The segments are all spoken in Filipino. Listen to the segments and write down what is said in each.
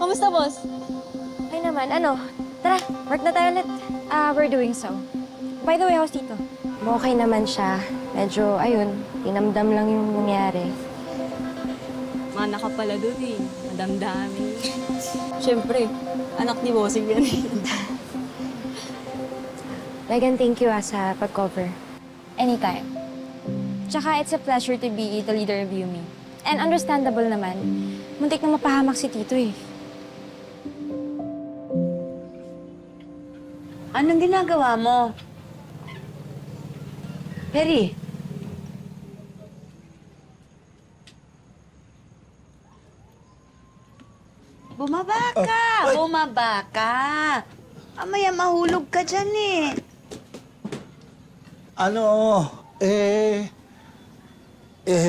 Kamusta, boss? Ay naman, tara, work na tayo ulit. We're doing so. By the way, how's Tito? Okay naman siya. Medyo, ayun, tinamdam lang yung nangyari. Mana ka pala dun eh. Madamdami. Siyempre, anak ni Bossing yan eh. Megan, thank you sa pag-cover. Anytime. Tsaka it's a pleasure to be the leader of Yumi. And understandable naman. Muntik na mapahamak si Tito eh. Anong ginagawa mo? Perry? Bumaba ka! Bumaba ka! Amaya mahulog ka dyan eh.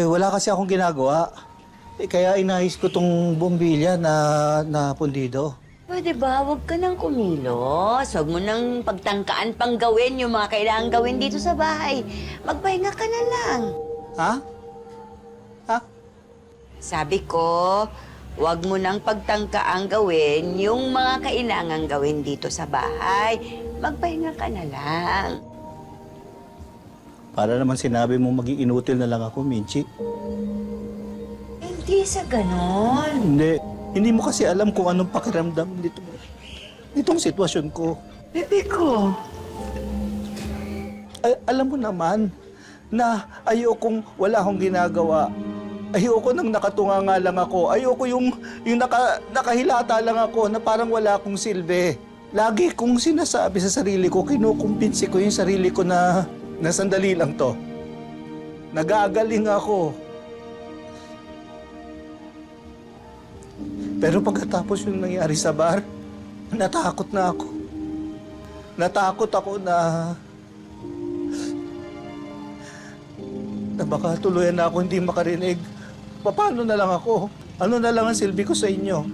Wala kasi akong ginagawa. Kaya inayos ko tong bombilya na pundido. Pwede ba? Huwag ka nang kumilos. Huwag mo nang pagtangkaan pang gawin yung mga kailangan gawin dito sa bahay. Magpahinga ka na lang. Ha? Ha? Sabi ko, huwag mo nang pagtangkaang gawin yung mga kailangan gawin dito sa bahay. Magpahinga ka na lang. Para naman sinabi mo maging inutil na lang ako, Minchi. Hindi sa ganon. Hindi mo kasi alam kung anong pakiramdam nitong sitwasyon ko. Bebe ko. Alam mo naman na ayokong wala akong ginagawa. Ayoko nang nakatunganga lang ako. Ayoko yung nakahilata lang ako na parang wala akong silbi. Lagi kong sinasabi sa sarili ko, kinukumbinsi ko yung sarili ko na sandali lang to. Nagagaling ako. Pero pagkatapos yung nangyari sa bar, natakot na ako. Natakot ako na baka tuluyan na ako hindi makarinig. Paano na lang ako? Ano na lang ang silbi ko sa inyo?